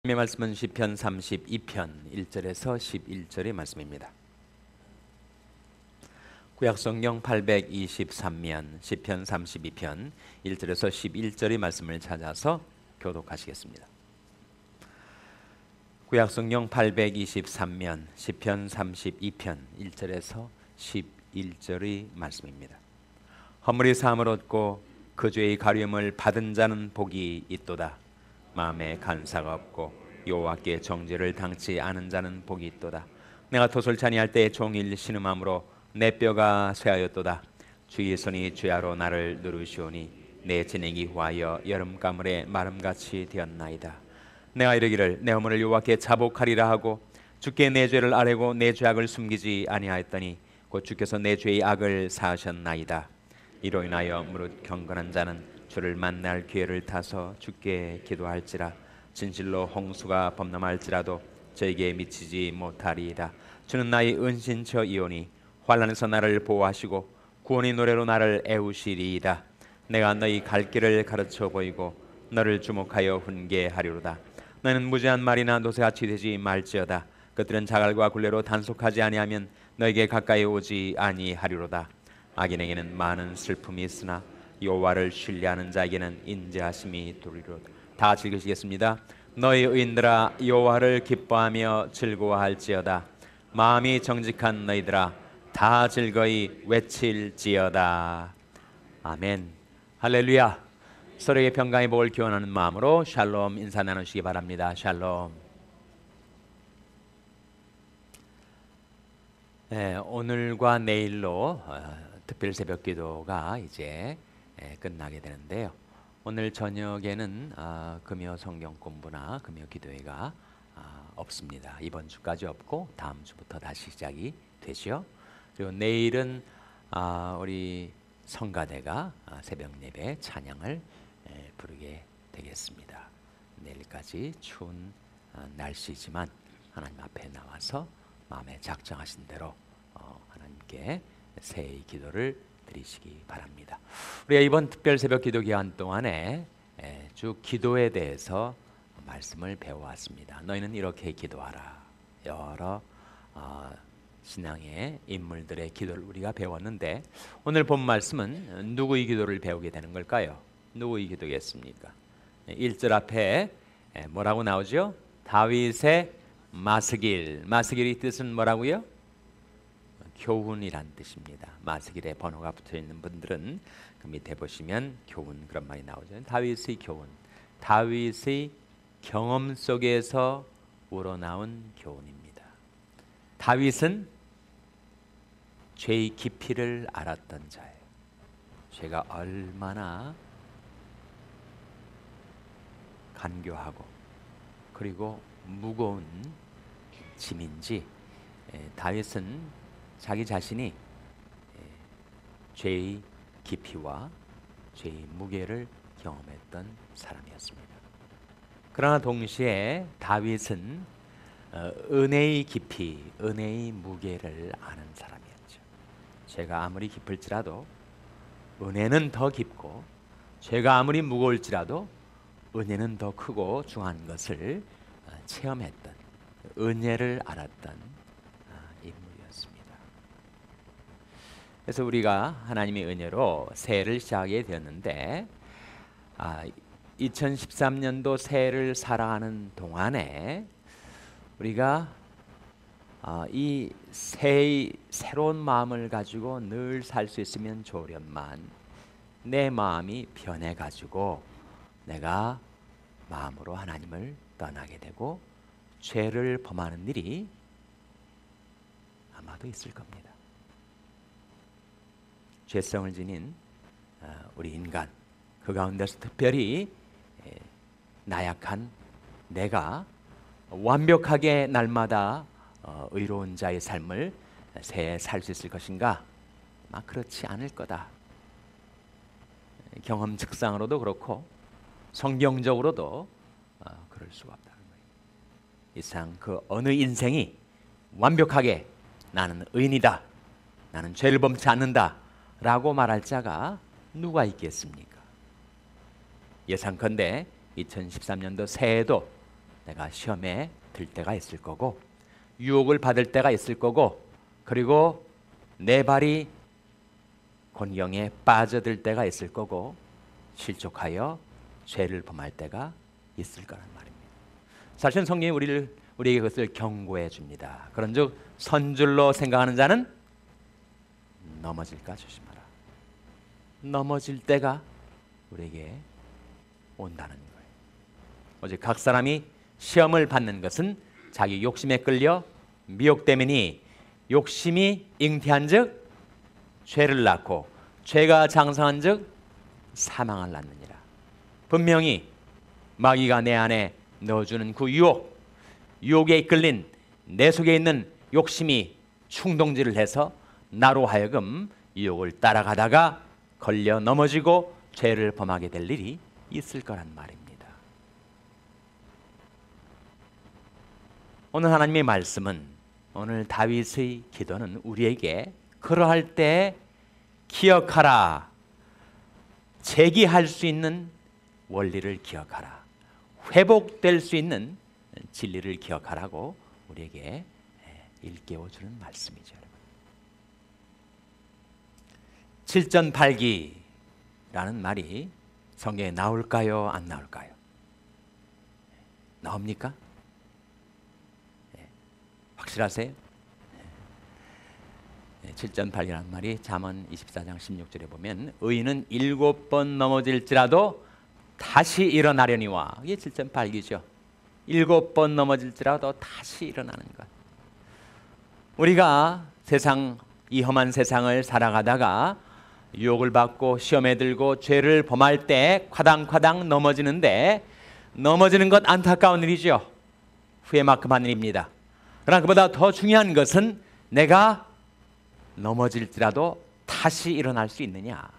하나님의 말씀은 시편 32편 1절에서 11절의 말씀입니다. 구약성경 823면 시편 32편 1절에서 11절의 말씀을 찾아서 교독하시겠습니다. 구약성경 823면 시편 32편 1절에서 11절의 말씀입니다. 허물이 사함을 얻고 그 죄의 가려움을 받은 자는 복이 있도다. 마음에 간사가 없고 여호와께 정죄를 당치 않은 자는 복이 있도다. 내가 토솔치 아니할 때에 종일 신음함으로 내 뼈가 쇠하였도다. 주의 손이 죄하로 나를 누르시오니 내 진액이 후하여 여름가물에 마름같이 되었나이다. 내가 이르기를 내 허물을 여호와께 자복하리라 하고 주께 내 죄를 아뢰고 내 죄악을 숨기지 아니하였더니 곧 주께서 내 죄의 악을 사하셨나이다. 이로 인하여 무릇 경건한 자는 주를 만날 기회를 타서 주께 기도할지라. 진실로 홍수가 범람할지라도 저에게 미치지 못하리이다. 주는 나의 은신처이오니 환난에서 나를 보호하시고 구원의 노래로 나를 애우시리이다. 내가 너희 갈 길을 가르쳐 보이고 너를 주목하여 훈계하리로다. 너는 무죄한 말이나 노새같이 되지 말지어다. 그들은 자갈과 굴레로 단속하지 아니하면 너에게 가까이 오지 아니하리로다. 악인에게는 많은 슬픔이 있으나 여호와를 신뢰하는 자에게는 인자하심이 도리로다. 다 읽으시겠습니다. 너희 의인들아 여호와를 기뻐하며 즐거워할지어다. 마음이 정직한 너희들아 다 즐거이 외칠지어다. 아멘. 할렐루야. 서로에게 평강의 복을 기원하는 마음으로 샬롬 인사 나누시기 바랍니다. 샬롬. 오늘과 내일로 특별 새벽 기도가 이제 끝나게 되는데요. 오늘 저녁에는 금요 성경 공부나 금요 기도회가 없습니다. 이번 주까지 없고 다음 주부터 다시 시작이 되죠. 그리고 내일은 우리 성가대가 새벽 예배 찬양을 부르게 되겠습니다. 내일까지 추운 날씨지만 하나님 앞에 나와서 마음에 작정하신 대로 하나님께 새해의 기도를 드리시기 바랍니다. 우리가 이번 특별 새벽 기도 기간 동안에 쭉 기도에 대해서 말씀을 배워왔습니다. 너희는 이렇게 기도하라. 여러 신앙의 인물들의 기도를 우리가 배웠는데 오늘 본 말씀은 누구의 기도를 배우게 되는 걸까요? 누구의 기도겠습니까? 1절 앞에 뭐라고 나오죠? 다윗의 마스길. 마스길의 뜻은 뭐라고요? 교훈이란 뜻입니다. 마스길에 번호가 붙어있는 분들은 그 밑에 보시면 교훈 그런 말이 나오죠. 다윗의 교훈, 다윗의 경험 속에서 우러나온 교훈입니다. 다윗은 죄의 깊이를 알았던 자예요. 죄가 얼마나 간교하고 그리고 무거운 짐인지 다윗은 자기 자신이 죄의 깊이와 죄의 무게를 경험했던 사람이었습니다. 그러나 동시에 다윗은 은혜의 깊이, 은혜의 무게를 아는 사람이었죠. 죄가 아무리 깊을지라도 은혜는 더 깊고 죄가 아무리 무거울지라도 은혜는 더 크고 중요한 것을 체험했던, 은혜를 알았던 그래서 우리가 하나님의 은혜로 새해를 시작하게 되었는데 2013년도 새해를 살아가는 동안에 우리가 이 새해의 새로운 마음을 가지고 늘 살 수 있으면 좋으련만 내 마음이 변해가지고 내가 마음으로 하나님을 떠나게 되고 죄를 범하는 일이 아마도 있을 겁니다. 죄성을 지닌 우리 인간, 그 가운데서 특별히 나약한 내가 완벽하게 날마다 의로운 자의 삶을 새해 살 수 있을 것인가? 그렇지 않을 거다. 경험 측상으로도 그렇고 성경적으로도 그럴 수가 없다는 거예요. 이상 그 어느 인생이 완벽하게 나는 의인이다, 나는 죄를 범치 않는다 라고 말할 자가 누가 있겠습니까? 예상컨대 2013년도 새해에도 내가 시험에 들 때가 있을 거고 유혹을 받을 때가 있을 거고 그리고 내 발이 곤경에 빠져들 때가 있을 거고 실족하여 죄를 범할 때가 있을 거란 말입니다. 사실은 성경이 우리에게 그것을 경고해 줍니다. 그런즉 선줄로 생각하는 자는 넘어질까 조심하라. 넘어질 때가 우리에게 온다는 거예요. 오직 각 사람이 시험을 받는 것은 자기 욕심에 끌려 미혹되매니 욕심이 잉태한즉 죄를 낳고 죄가 장성한즉 사망을 낳느니라. 분명히 마귀가 내 안에 넣어주는 그 유혹에 이끌린 내 속에 있는 욕심이 충동질을 해서 나로 하여금 유혹을 따라가다가 걸려 넘어지고 죄를 범하게 될 일이 있을 거란 말입니다. 오늘 하나님의 말씀은, 오늘 다윗의 기도는 우리에게 그러할 때 기억하라, 재기할 수 있는 원리를 기억하라, 회복될 수 있는 진리를 기억하라고 우리에게 일깨워주는 말씀이죠. 여러분. 칠전팔기라는 말이 성경에 나올까요? 안 나올까요? 나옵니까? 확실하세요? 칠전팔기라는 말이 잠언 24장 16절에 보면 의인은 7번 넘어질지라도 다시 일어나려니와, 이게 칠전팔기죠. 7번 넘어질지라도 다시 일어나는 것. 우리가 이 험한 세상을 살아가다가 유혹을 받고 시험에 들고 죄를 범할 때 과당과당 넘어지는데, 넘어지는 것 안타까운 일이죠. 후회만큼한 일입니다. 그러나 그보다 더 중요한 것은 내가 넘어질지라도 다시 일어날 수 있느냐,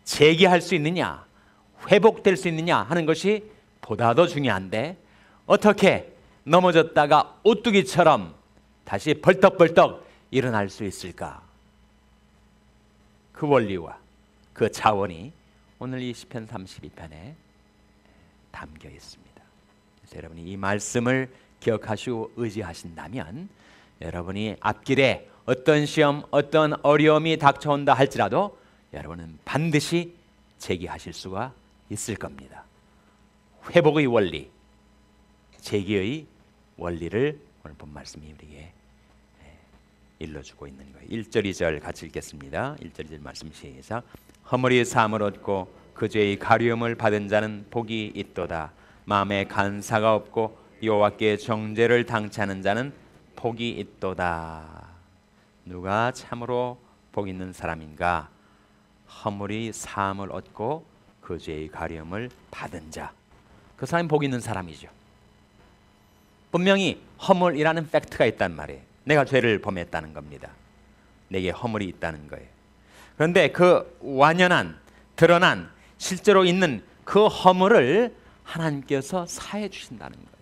재기할 수 있느냐, 회복될 수 있느냐 하는 것이 보다 더 중요한데, 어떻게 넘어졌다가 오뚜기처럼 다시 벌떡벌떡 일어날 수 있을까? 그 원리와 그 자원이 오늘 이 시편 32편에 담겨 있습니다. 그래서 여러분이 이 말씀을 기억하시고 의지하신다면 여러분이 앞길에 어떤 시험, 어떤 어려움이 닥쳐온다 할지라도 여러분은 반드시 재기하실 수가 있을 겁니다. 회복의 원리, 재기의 원리를 오늘 본 말씀이 우리에게 일러주고 있는 거예요. 1절 2절 같이 읽겠습니다. 1절 2절 말씀 시작. 허물이 사함을 얻고 그 죄의 가리움을 받은 자는 복이 있도다. 마음에 간사가 없고 여호와께 정죄를 당치하는 자는 복이 있도다. 누가 참으로 복 있는 사람인가? 허물이 사함을 얻고 그 죄의 가리움을 받은 자, 그 사람이 복 있는 사람이죠. 분명히 허물이라는 팩트가 있단 말이에요. 내가 죄를 범했다는 겁니다. 내게 허물이 있다는 거예요. 그런데 그 완연한, 드러난, 실제로 있는 그 허물을 하나님께서 사해 주신다는 거예요.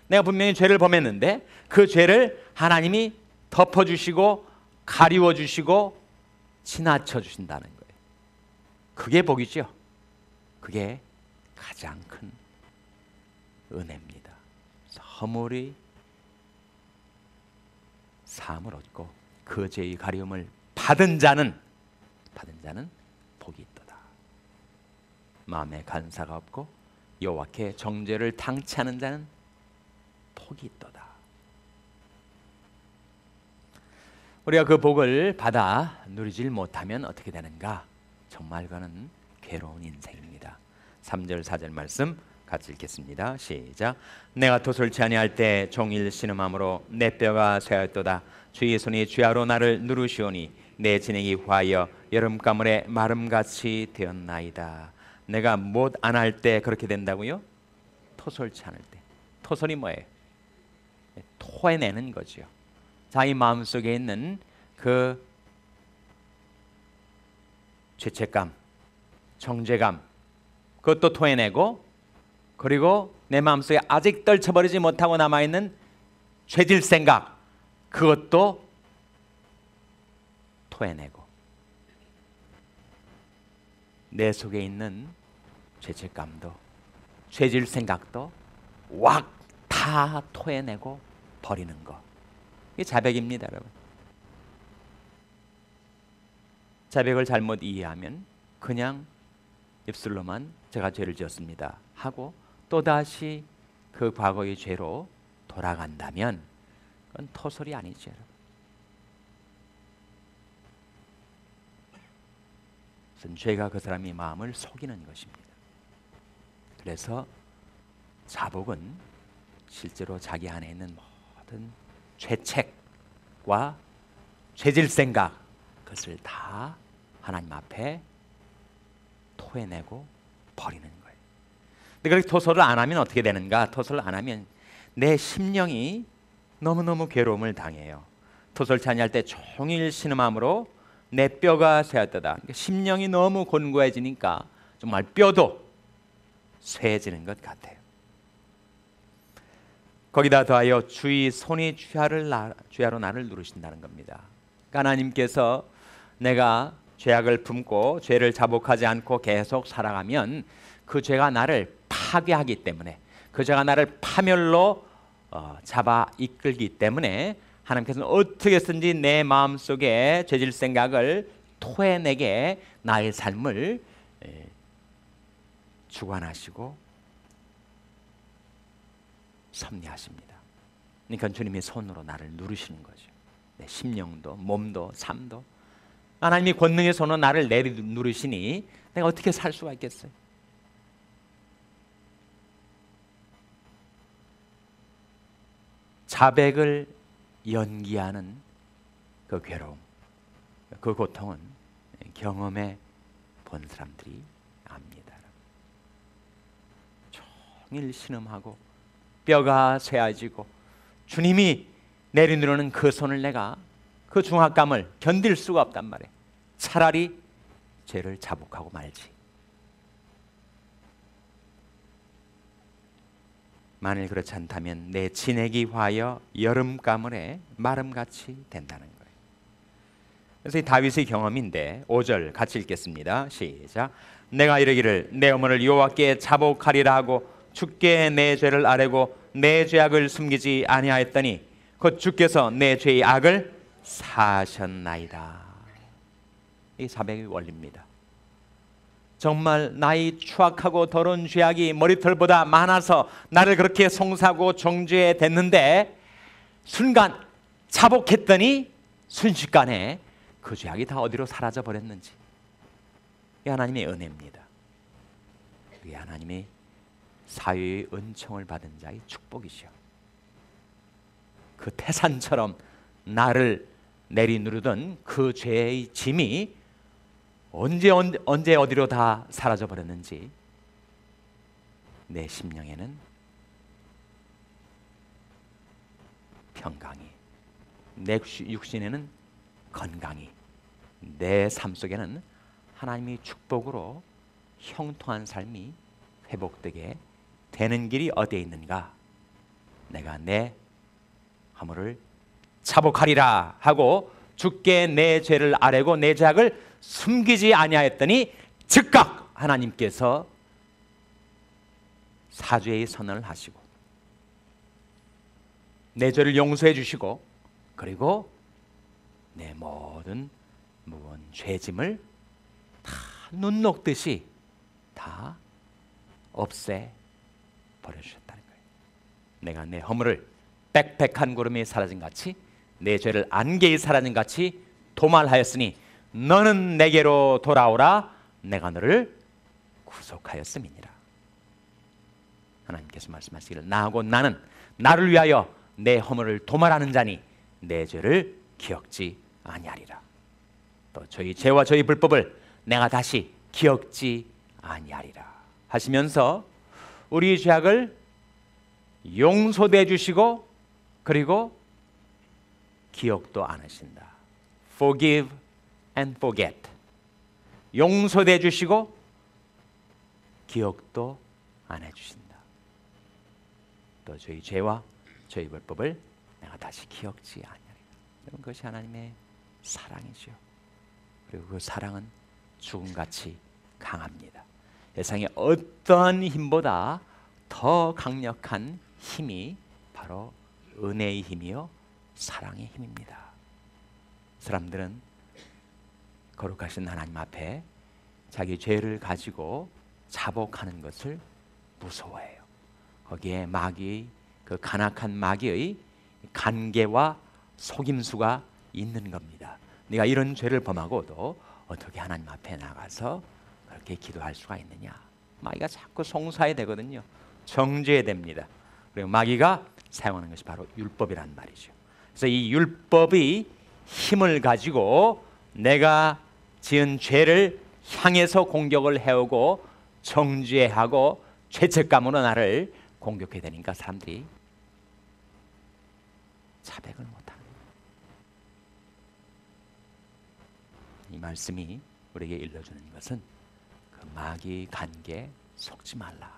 내가 분명히 죄를 범했는데 그 죄를 하나님이 덮어주시고 가리워주시고 지나쳐 주신다는 거예요. 그게 복이죠. 그게 가장 큰 은혜입니다. 허물이 사함을 얻고 그 죄의 가리움을 받은 자는 복이 있도다. 마음에 간사가 없고 여호와께 정죄를 당치하는 자는 복이 있도다. 우리가 그 복을 받아 누리질 못하면 어떻게 되는가? 정말 그는 괴로운 인생입니다. 3절 4절 말씀 같이 읽겠습니다. 시작. 내가 도솔치 아니할 때 종일 신음함으로 내 뼈가 쇠하였도다. 주의 손이 주야로 나를 누르시오니 내 진액이 화하여 여름가물에 마름같이 되었나이다. 내가 못 안 할 때 그렇게 된다고요? 토솔치 않을 때. 토솔이 뭐예요? 토해내는 거죠. 자기 마음속에 있는 그 죄책감, 정죄감, 그것도 토해내고, 그리고 내 마음속에 아직 떨쳐버리지 못하고 남아있는 죄질 생각, 그것도 토해내고, 내 속에 있는 죄책감도 죄질 생각도 왁 다 토해내고 버리는 거. 이게 자백입니다, 여러분. 자백을 잘못 이해하면 그냥 입술로만 제가 죄를 지었습니다 하고 또다시 그 과거의 죄로 돌아간다면 그건 토설이 아니죠, 여러분. 무슨 죄가 그 사람의 마음을 속이는 것입니다. 그래서 자복은 실제로 자기 안에 있는 모든 죄책과 죄질 생각, 그것을 다 하나님 앞에 토해내고 버리는 거예요. 근데 그렇게 토설을 안 하면 어떻게 되는가? 토설을 안 하면 내 심령이 너무너무 괴로움을 당해요. 토설치 아니할 때 종일 신음함으로 내 뼈가 쇠하도다. 그러니까 심령이 너무 곤고해지니까 정말 뼈도 쇠해지는 것 같아요. 거기다 더하여 주의 손이 죄하로 나를 누르신다는 겁니다. 그러니까 하나님께서 내가 죄악을 품고 죄를 자복하지 않고 계속 살아가면 그 죄가 나를 파괴하기 때문에, 그 죄가 나를 파멸로 잡아 이끌기 때문에 하나님께서는 어떻게 해서든지 내 마음속에 죄질 생각을 토해내게 나의 삶을 주관하시고 섭리하십니다. 그러니까 주님의 손으로 나를 누르시는 거죠. 내 심령도 몸도 삶도 하나님이 권능의 손으로 나를 누르시니 내가 어떻게 살 수가 있겠어요? 자백을 연기하는 그 괴로움, 그 고통은 경험해 본 사람들이 압니다. 종일 신음하고 뼈가 쇠해지고 주님이 내리누르는 그 손을 내가 그 중압감을 견딜 수가 없단 말이에요. 차라리 죄를 자복하고 말지. 만일 그렇지 않다면 내 진액이 화하여 여름가물에 마름같이 된다는 거예요. 그래서 이 다윗의 경험인데 5절 같이 읽겠습니다. 시작. 내가 이르기를 내 어머니를 여호와께 자복하리라 하고 주께 내 죄를 아뢰고 내 죄악을 숨기지 아니하였더니 곧 주께서 내 죄의 악을 사하셨나이다. 이 자백의 원리입니다. 정말 나의 추악하고 더러운 죄악이 머리털보다 많아서 나를 그렇게 송사하고 정죄해 댔는데 순간 자복했더니 순식간에 그 죄악이 다 어디로 사라져 버렸는지. 이 하나님의 은혜입니다. 이 하나님의 사유의 은총을 받은 자의 축복이시오. 그 태산처럼 나를 내리누르던 그 죄의 짐이 언제 어디로 다 사라져 버렸는지 내 심령에는 평강이, 내 육신에는 건강이, 내 삶 속에는 하나님의 축복으로 형통한 삶이 회복되게 되는 길이 어디에 있는가? 내가 내 허물을 자복하리라 하고 주께 내 죄를 아뢰고 내 죄악을 숨기지 아니하였더니 즉각 하나님께서 사죄의 선언을 하시고 내 죄를 용서해 주시고 그리고 내 모든 무거운 죄짐을 다 눈 녹듯이 다 없애 버려주셨다는 거예요. 내가 내 허물을 빽빽한 구름이 사라진 같이 내 죄를 안개에 사라진 같이 도말하였으니 너는 내게로 돌아오라. 내가 너를 구속하였음이니라. 하나님께서 말씀하시기를 나하고 나는 나를 위하여 내 허물을 도말하는 자니 내 죄를 기억지 아니하리라. 또 저희 죄와 저희 불법을 내가 다시 기억지 아니하리라 하시면서 우리 죄악을 용서해 주시고 그리고 기억도 안 하신다. Forgive and forget. 용서해 주시고 기억도 안 해주신다. 또 저희 죄와 저희 불법을 내가 다시 기억지 아니하리라. 그것이 하나님의 사랑이죠. 그리고 그 사랑은 죽음같이 강합니다. 세상의 어떠한 힘보다 더 강력한 힘이 바로 은혜의 힘이요 사랑의 힘입니다. 사람들은 거룩하신 하나님 앞에 자기 죄를 가지고 자복하는 것을 무서워해요. 거기에 마귀의 그 간악한 마귀의 간계와 속임수가 있는 겁니다. 네가 이런 죄를 범하고도 어떻게 하나님 앞에 나가서 그렇게 기도할 수가 있느냐. 마귀가 자꾸 송사해야 되거든요. 정죄해야 됩니다. 그리고 마귀가 사용하는 것이 바로 율법이란 말이죠. 그래서 이 율법의 힘을 가지고 내가 지은 죄를 향해서 공격을 해오고 정죄하고 죄책감으로 나를 공격해야 되니까 사람들이 자백을 못하는 거예요. 이 말씀이 우리에게 일러주는 것은 그 마귀의 간계에 속지 말라.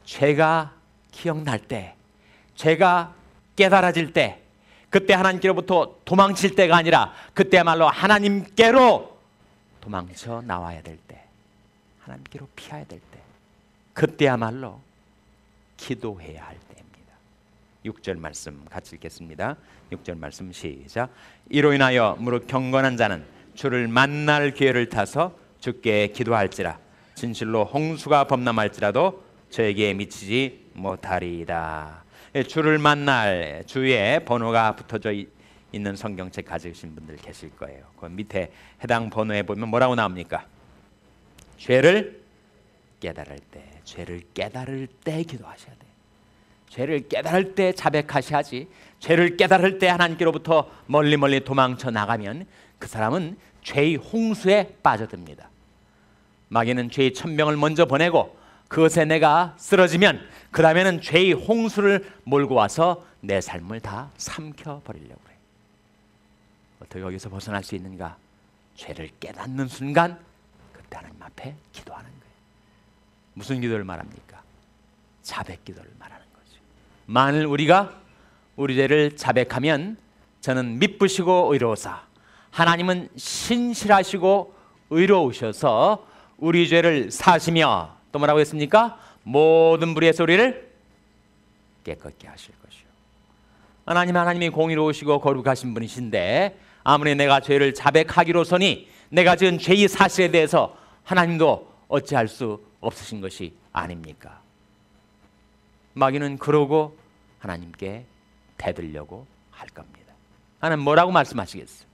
죄가 기억날 때, 죄가 깨달아질 때, 그때 하나님께로부터 도망칠 때가 아니라 그때야말로 하나님께로 도망쳐 나와야 될 때, 하나님께로 피해야 될 때, 그때야말로 기도해야 할 때입니다. 6절 말씀 같이 읽겠습니다. 6절 말씀 시작. 이로 인하여 무릇 경건한 자는 주를 만날 기회를 타서 주께 기도할지라. 진실로 홍수가 범람할지라도 저에게 미치지 못하리이다. 주를 만날 주의 번호가 붙어져 있는 성경책 가지신 분들 계실 거예요. 그 밑에 해당 번호에 보면 뭐라고 나옵니까? 죄를 깨달을 때, 죄를 깨달을 때 기도하셔야 돼요. 죄를 깨달을 때 자백하셔야지. 죄를 깨달을 때 하나님께로부터 멀리 도망쳐 나가면 그 사람은 죄의 홍수에 빠져듭니다. 마귀는 죄의 천병을 먼저 보내고 그것에 내가 쓰러지면 그 다음에는 죄의 홍수를 몰고 와서 내 삶을 다 삼켜버리려고 해요. 어떻게 거기서 벗어날 수 있는가? 죄를 깨닫는 순간 그때 하나님 앞에 기도하는 거예요. 무슨 기도를 말합니까? 자백 기도를 말하는 거죠. 만일 우리가 우리 죄를 자백하면 저는 미쁘시고 의로우사 하나님은 신실하시고 의로우셔서 우리 죄를 사시며 또 뭐라고 했습니까? 모든 불의에서 우리를 깨끗게 하실 것이요. 하나님이 공의로우시고 거룩하신 분이신데 아무리 내가 죄를 자백하기로서니 내가 지은 죄의 사실에 대해서 하나님도 어찌할 수 없으신 것이 아닙니까? 마귀는 그러고 하나님께 대들려고 할 겁니다. 하나님 뭐라고 말씀하시겠어요?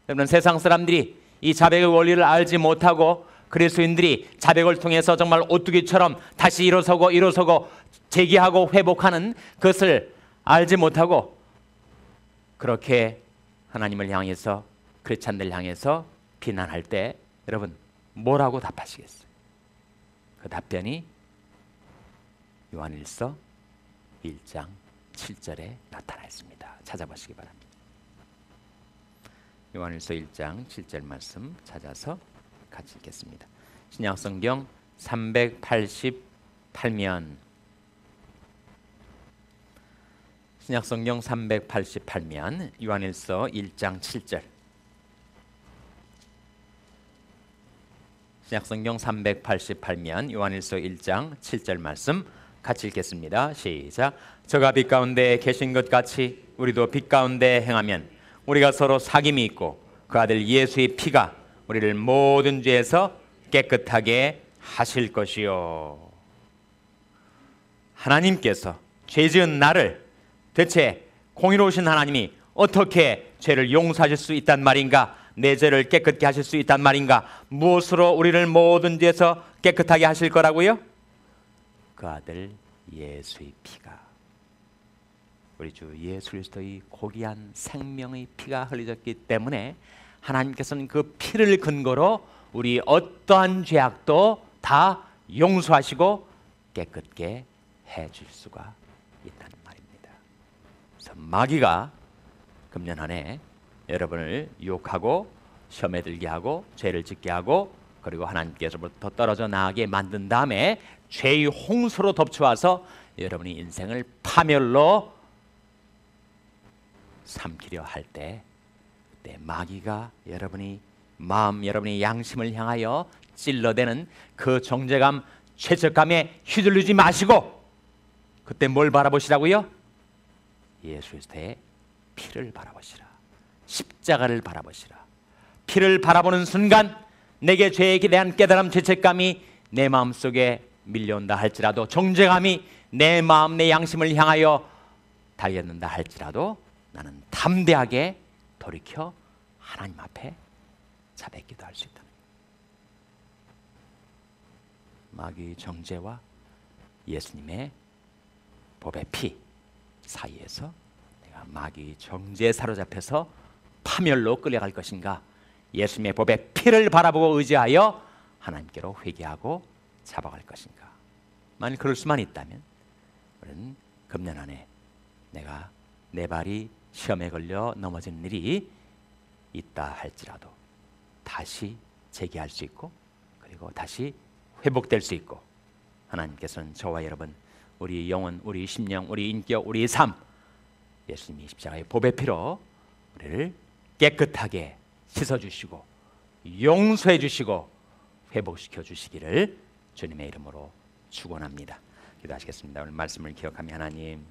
여러분, 세상 사람들이 이 자백의 원리를 알지 못하고 그리스도인들이 자백을 통해서 정말 오뚜기처럼 다시 일어서고 재기하고 회복하는 그것을 알지 못하고 그렇게 하나님을 향해서 크리스찬들 향해서 비난할 때 여러분 뭐라고 답하시겠어요? 그 답변이 요한일서 1장 7절에 나타나 있습니다. 찾아보시기 바랍니다. 요한일서 1장 7절 말씀 찾아서 같이 읽겠습니다. 신약성경 388면 신약성경 388면 요한일서 1장 7절 신약성경 388면 요한일서 1장 7절 말씀 같이 읽겠습니다. 시작. 저가 빛 가운데 계신 것 같이 우리도 빛 가운데 행하면 우리가 서로 사귐이 있고 그 아들 예수의 피가 우리를 모든 죄에서 깨끗하게 하실 것이요. 하나님께서 죄 지은 나를 대체 공의로우신 하나님이 어떻게 죄를 용서하실 수 있단 말인가? 내 죄를 깨끗게 하실 수 있단 말인가? 무엇으로 우리를 모든 죄에서 깨끗하게 하실 거라고요? 그 아들 예수의 피가, 우리 주 예수 그리스도의 고귀한 생명의 피가 흘려졌기 때문에 하나님께서는 그 피를 근거로 우리 어떠한 죄악도 다 용서하시고 깨끗게 해줄 수가 있다는 말입니다. 그래서 마귀가 금년 한 해 여러분을 유혹하고 시험에 들게 하고 죄를 짓게 하고 그리고 하나님께서부터 떨어져 나가게 만든 다음에 죄의 홍수로 덮쳐와서 여러분의 인생을 파멸로 삼키려 할 때 그때 마귀가 여러분의 마음, 여러분의 양심을 향하여 찔러대는 그 정죄감, 죄책감에 휘둘리지 마시고 그때 뭘 바라보시라고요? 예수 그리스도의 피를 바라보시라. 십자가를 바라보시라. 피를 바라보는 순간 내게 죄에 대한 깨달음, 죄책감이 내 마음속에 밀려온다 할지라도, 정죄감이 내 마음, 내 양심을 향하여 달렸는다 할지라도 나는 담대하게 돌이켜 하나님 앞에 자백 기도할 수 있다는 거예요. 마귀의 정죄와 예수님의 법의 피 사이에서 내가 마귀의 정죄에 사로잡혀서 파멸로 끌려갈 것인가, 예수님의 법의 피를 바라보고 의지하여 하나님께로 회개하고 잡아갈 것인가. 만일 그럴 수만 있다면 우리는 금년 안에 내가 내 발이 시험에 걸려 넘어진 일이 있다 할지라도 다시 재기할 수 있고, 그리고 다시 회복될 수 있고, 하나님께서는 저와 여러분, 우리 영혼, 우리 심령, 우리 인격, 우리 삶, 예수님이 십자가의 보배 피로 우리를 깨끗하게 씻어주시고 용서해 주시고 회복시켜 주시기를 주님의 이름으로 축원합니다. 기도하시겠습니다. 오늘 말씀을 기억하며 하나님,